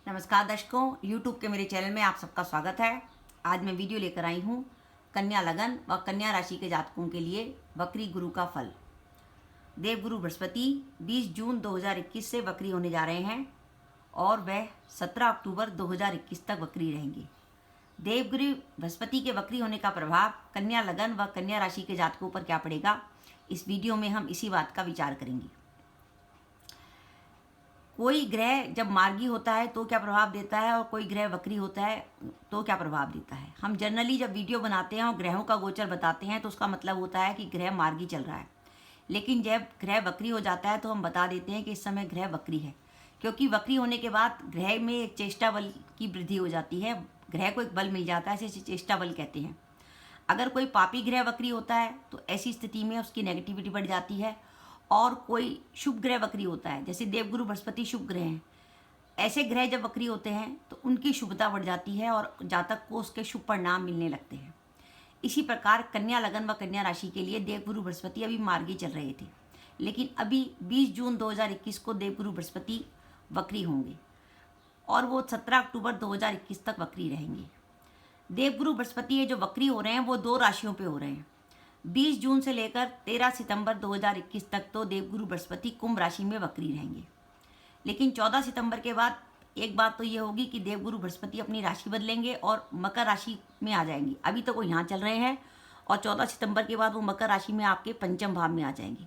नमस्कार दर्शकों, YouTube के मेरे चैनल में आप सबका स्वागत है। आज मैं वीडियो लेकर आई हूँ कन्या लगन व कन्या राशि के जातकों के लिए वक्री गुरु का फल। देवगुरु बृहस्पति 20 जून 2021 से वक्री होने जा रहे हैं और वह 17 अक्टूबर 2021 तक वक्री रहेंगे। देवगुरु बृहस्पति के वक्री होने का प्रभाव कन्या लगन व कन्या राशि के जातकों पर क्या पड़ेगा, इस वीडियो में हम इसी बात का विचार करेंगे। कोई ग्रह जब मार्गी होता है तो क्या प्रभाव देता है और कोई ग्रह वक्री होता है तो क्या प्रभाव देता है। हम जनरली जब वीडियो बनाते हैं और ग्रहों का गोचर बताते हैं तो उसका मतलब होता है कि ग्रह मार्गी चल रहा है, लेकिन जब ग्रह वक्री हो जाता है तो हम बता देते हैं कि इस समय ग्रह वक्री है, क्योंकि वक्री होने के बाद ग्रह में एक चेष्टा बल की वृद्धि हो जाती है। ग्रह को एक बल मिल जाता है, इसे चेष्टा बल कहते हैं। अगर कोई पापी ग्रह वक्री होता है तो ऐसी स्थिति में उसकी नेगेटिविटी बढ़ जाती है, और कोई शुभ ग्रह वक्री होता है, जैसे देवगुरु बृहस्पति शुभ ग्रह हैं, ऐसे ग्रह जब वक्री होते हैं तो उनकी शुभता बढ़ जाती है और जातक को उसके शुभ परिणाम मिलने लगते हैं। इसी प्रकार कन्या लगन व कन्या राशि के लिए देवगुरु बृहस्पति अभी मार्गी चल रहे थे, लेकिन अभी 20 जून 2021 को देवगुरु बृहस्पति वक्री होंगे और वो 17 अक्टूबर 2021 तक वक्री रहेंगे। देवगुरु बृहस्पति ये जो वक्री हो रहे हैं वो 2 राशियों पे हो रहे हैं। 20 जून से लेकर 13 सितंबर 2021 तक तो देवगुरु बृहस्पति कुंभ राशि में वक्री रहेंगे, लेकिन 14 सितंबर के बाद एक बात तो ये होगी कि देवगुरु बृहस्पति अपनी राशि बदलेंगे और मकर राशि में आ जाएंगे। अभी तो वो यहाँ चल रहे हैं और 14 सितंबर के बाद वो मकर राशि में आपके पंचम भाव में आ जाएंगे।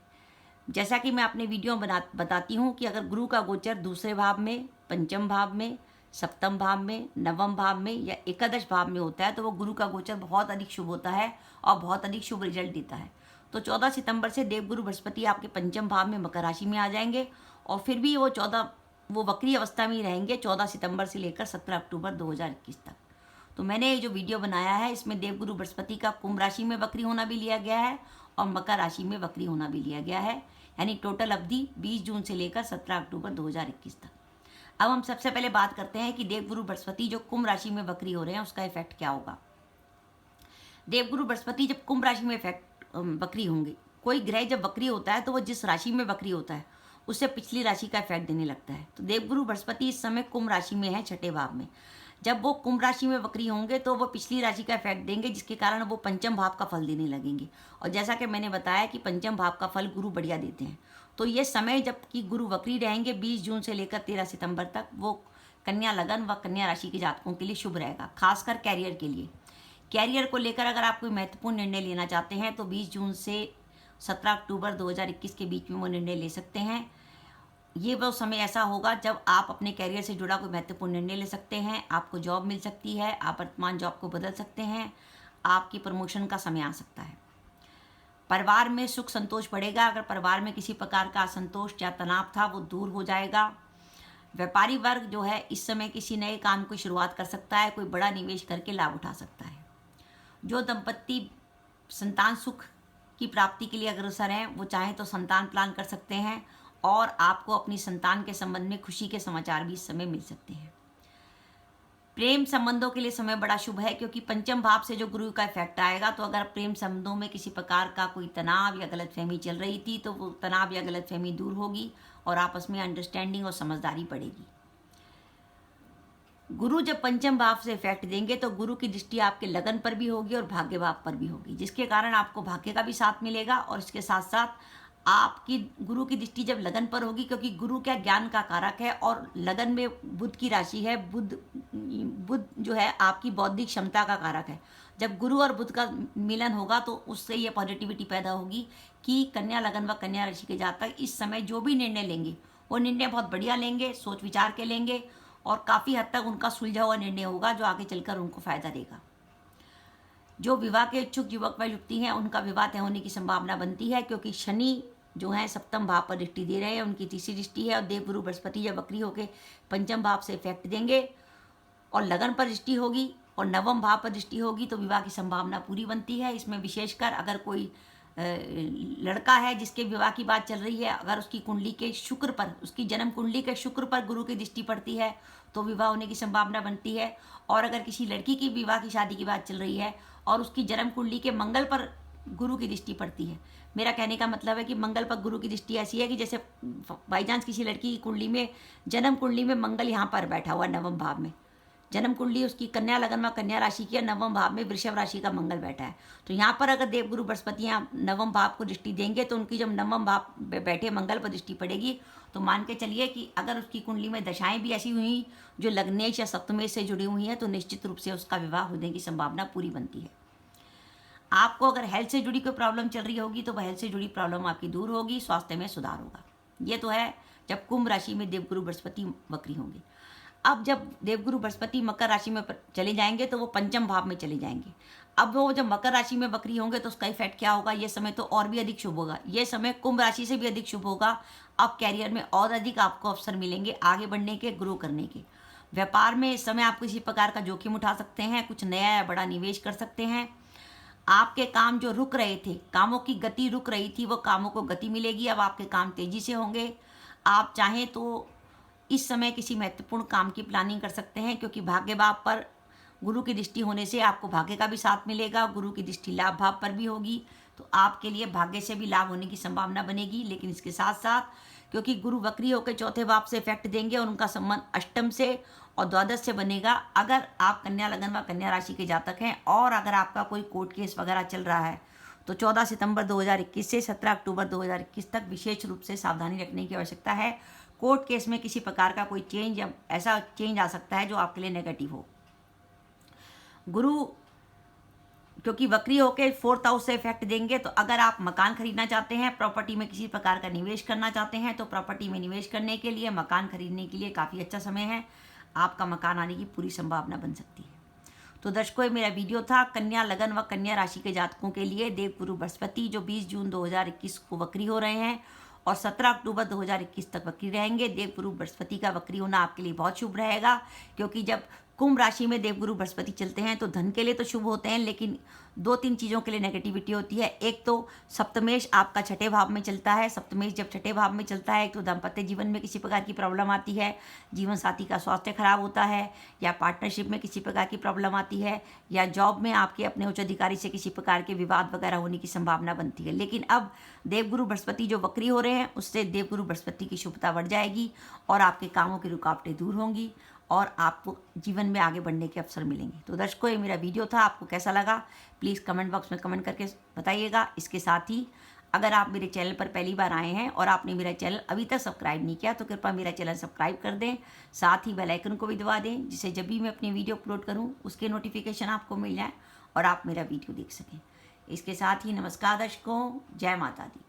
जैसा कि मैं अपने वीडियो में बताती हूँ कि अगर गुरु का गोचर दूसरे भाव में, पंचम भाव में, सप्तम भाव में, नवम भाव में या एकादश भाव में होता है तो वो गुरु का गोचर बहुत अधिक शुभ होता है और बहुत अधिक शुभ रिजल्ट देता है। तो 14 सितंबर से देवगुरु बृहस्पति आपके पंचम भाव में मकर राशि में आ जाएंगे और फिर भी वो वक्री अवस्था में ही रहेंगे 14 सितंबर से लेकर 17 अक्टूबर 2021 तक। तो मैंने ये जो वीडियो बनाया है इसमें देवगुरु बृहस्पति का कुंभ राशि में वक्री होना भी लिया गया है और मकर राशि में वक्री होना भी लिया गया है, यानी टोटल अवधि 20 जून से लेकर 17 अक्टूबर 2021 तक। अब हम सबसे पहले बात करते हैं कि देवगुरु बृहस्पति जो कुंभ राशि में वक्री हो रहे हैं उसका इफेक्ट क्या होगा। देवगुरु बृहस्पति जब कुंभ राशि में वक्री होंगे, कोई ग्रह जब वक्री होता है तो वो जिस राशि में वक्री होता है उससे पिछली राशि का इफेक्ट देने लगता है। तो देवगुरु बृहस्पति इस समय कुंभ राशि में है, छठे भाव में। जब वो कुंभ राशि में वक्री होंगे तो वो पिछली राशि का इफेक्ट देंगे, जिसके कारण वो पंचम भाव का फल देने लगेंगे। और जैसा कि मैंने बताया कि पंचम भाव का फल गुरु बढ़िया देते हैं, तो ये समय जबकि गुरु वक्री रहेंगे 20 जून से लेकर 13 सितंबर तक, वो कन्या लगन व कन्या राशि के जातकों के लिए शुभ रहेगा, खासकर कैरियर के लिए। कैरियर को लेकर अगर आप कोई महत्वपूर्ण निर्णय लेना चाहते हैं तो 20 जून से 17 अक्टूबर 2021 के बीच में वो निर्णय ले सकते हैं। ये वो समय ऐसा होगा जब आप अपने कैरियर से जुड़ा कोई महत्वपूर्ण निर्णय ले सकते हैं, आपको जॉब मिल सकती है, आप वर्तमान जॉब को बदल सकते हैं, आपकी प्रमोशन का समय आ सकता है। परिवार में सुख संतोष बढ़ेगा, अगर परिवार में किसी प्रकार का असंतोष या तनाव था वो दूर हो जाएगा। व्यापारी वर्ग जो है इस समय किसी नए काम की शुरुआत कर सकता है, कोई बड़ा निवेश करके लाभ उठा सकता है। जो दंपत्ति संतान सुख की प्राप्ति के लिए अग्रसर हैं वो चाहें तो संतान प्लान कर सकते हैं और आपको अपनी संतान के संबंध में खुशी के समाचार भी इस समय मिल सकते हैं। प्रेम संबंधों के लिए समय बड़ा शुभ है, क्योंकि पंचम भाव से जो गुरु का इफेक्ट आएगा, तो अगर प्रेम संबंधों में किसी प्रकार का कोई तनाव या गलतफहमी चल रही थी तो वो तनाव या गलतफहमी दूर होगी और आपस में अंडरस्टैंडिंग और समझदारी बढ़ेगी। गुरु जब पंचम भाव से इफेक्ट देंगे तो गुरु की दृष्टि आपके लगन पर भी होगी और भाग्य भाव पर भी होगी, जिसके कारण आपको भाग्य का भी साथ मिलेगा। और इसके साथ साथ आपकी गुरु की दृष्टि जब लगन पर होगी, क्योंकि गुरु क्या ज्ञान का कारक है और लगन में बुध की राशि है, बुध जो है आपकी बौद्धिक क्षमता का कारक है। जब गुरु और बुध का मिलन होगा तो उससे ये पॉजिटिविटी पैदा होगी कि कन्या लगन व कन्या राशि के जातक इस समय जो भी निर्णय लेंगे वो निर्णय बहुत बढ़िया लेंगे, सोच विचार के लेंगे और काफ़ी हद तक उनका सुलझा हुआ निर्णय होगा जो आगे चलकर उनको फायदा देगा। जो विवाह के इच्छुक युवक व युवती हैं उनका विवाह तय होने की संभावना बनती है, क्योंकि शनि जो है सप्तम भाव पर दृष्टि दे रहे हैं, उनकी तीसरी दृष्टि है और देवगुरु बृहस्पति जब वक्री होकर पंचम भाव से इफेक्ट देंगे और लगन पर दृष्टि होगी और नवम भाव पर दृष्टि होगी तो विवाह की संभावना पूरी बनती है। इसमें विशेषकर अगर कोई लड़का है जिसके विवाह की बात चल रही है, अगर उसकी कुंडली के शुक्र पर, उसकी जन्म कुंडली के शुक्र पर गुरु की दृष्टि पड़ती है तो विवाह होने की संभावना बनती है। और अगर किसी लड़की की विवाह की शादी की बात चल रही है और उसकी जन्म कुंडली के मंगल पर गुरु की दृष्टि पड़ती है। मेरा कहने का मतलब है कि मंगल पर गुरु की दृष्टि ऐसी है कि जैसे बाई चांस किसी लड़की की कुंडली में, जन्म कुंडली में मंगल यहाँ पर बैठा हुआ नवम भाव में, जन्म कुंडली उसकी कन्या लगन में कन्या राशि की है, नवम भाव में वृषभ राशि का मंगल बैठा है, तो यहाँ पर अगर देवगुरु बृहस्पति यहाँ नवम भाव को दृष्टि देंगे तो उनकी जब नवम भाव बैठे मंगल पर दृष्टि पड़ेगी तो मान के चलिए कि अगर उसकी कुंडली में दशाएं भी ऐसी हुई जो लग्नेश या सप्तमेश से जुड़ी हुई हैं तो निश्चित रूप से उसका विवाह होने की संभावना पूरी बनती है। आपको अगर हेल्थ से जुड़ी कोई प्रॉब्लम चल रही होगी तो वह हेल्थ से जुड़ी प्रॉब्लम आपकी दूर होगी, स्वास्थ्य में सुधार होगा। ये तो है जब कुंभ राशि में देवगुरु बृहस्पति वक्री होंगे। अब जब देवगुरु बृहस्पति मकर राशि में चले जाएंगे तो वो पंचम भाव में चले जाएंगे। अब वो जब मकर राशि में वक्री होंगे तो उसका इफेक्ट क्या होगा, ये समय तो और भी अधिक शुभ होगा। ये समय कुंभ राशि से भी अधिक शुभ होगा। अब कैरियर में और अधिक आपको अवसर मिलेंगे आगे बढ़ने के, ग्रो करने के। व्यापार में इस समय आप किसी प्रकार का जोखिम उठा सकते हैं, कुछ नया या बड़ा निवेश कर सकते हैं। आपके काम जो रुक रहे थे, कामों की गति रुक रही थी, वो कामों को गति मिलेगी। अब आपके काम तेजी से होंगे। आप चाहें तो इस समय किसी महत्वपूर्ण काम की प्लानिंग कर सकते हैं, क्योंकि भाग्य भाव पर गुरु की दृष्टि होने से आपको भाग्य का भी साथ मिलेगा। गुरु की दृष्टि लाभ भाव पर भी होगी तो आपके लिए भाग्य से भी लाभ होने की संभावना बनेगी। लेकिन इसके साथ साथ क्योंकि गुरु वक्री होकर चौथे भाव से इफेक्ट देंगे और उनका संबंध अष्टम से और द्वादश से बनेगा। अगर आप कन्या लगन व कन्या राशि के जातक हैं और अगर आपका कोई कोर्ट केस वगैरह चल रहा है तो 14 सितंबर 2021 से 17 अक्टूबर 2021 तक विशेष रूप से सावधानी रखने की आवश्यकता है। कोर्ट केस में किसी प्रकार का कोई चेंज या ऐसा चेंज आ सकता है जो आपके लिए नेगेटिव हो। गुरु क्योंकि वक्री होकर 4th हाउस से इफेक्ट देंगे, तो अगर आप मकान खरीदना चाहते हैं, प्रॉपर्टी में किसी प्रकार का निवेश करना चाहते हैं तो प्रॉपर्टी में निवेश करने के लिए, मकान खरीदने के लिए काफ़ी अच्छा समय है। आपका मकान आने की पूरी संभावना बन सकती है। तो दर्शकों, मेरा वीडियो था कन्या लगन व कन्या राशि के जातकों के लिए देवगुरु बृहस्पति जो 20 जून 2021 को वक्री हो रहे हैं और 17 अक्टूबर 2021 तक वक्री रहेंगे। देवगुरु बृहस्पति का वक्री होना आपके लिए बहुत शुभ रहेगा, क्योंकि जब कुंभ राशि में देवगुरु बृहस्पति चलते हैं तो धन के लिए तो शुभ होते हैं, लेकिन 2-3 चीज़ों के लिए नेगेटिविटी होती है। एक तो सप्तमेश आपका छठे भाव में चलता है। सप्तमेश जब छठे भाव में चलता है, एक तो दाम्पत्य जीवन में किसी प्रकार की प्रॉब्लम आती है, जीवन साथी का स्वास्थ्य खराब होता है, या पार्टनरशिप में किसी प्रकार की प्रॉब्लम आती है, या जॉब में आपके अपने उच्च अधिकारी से किसी प्रकार के विवाद वगैरह होने की संभावना बनती है। लेकिन अब देवगुरु बृहस्पति जो वक्री हो रहे हैं उससे देवगुरु बृहस्पति की शुभता बढ़ जाएगी और आपके कामों की रुकावटें दूर होंगी और आपको जीवन में आगे बढ़ने के अवसर मिलेंगे। तो दर्शकों, ये मेरा वीडियो था, आपको कैसा लगा प्लीज़ कमेंट बॉक्स में कमेंट करके बताइएगा। इसके साथ ही अगर आप मेरे चैनल पर पहली बार आए हैं और आपने मेरा चैनल अभी तक सब्सक्राइब नहीं किया तो कृपया मेरा चैनल सब्सक्राइब कर दें, साथ ही बेल आइकन को भी दबा दें, जिससे जब भी मैं अपनी वीडियो अपलोड करूं उसके नोटिफिकेशन आपको मिल जाए और आप मेरा वीडियो देख सकें। इसके साथ ही नमस्कार दर्शकों, जय माता दी।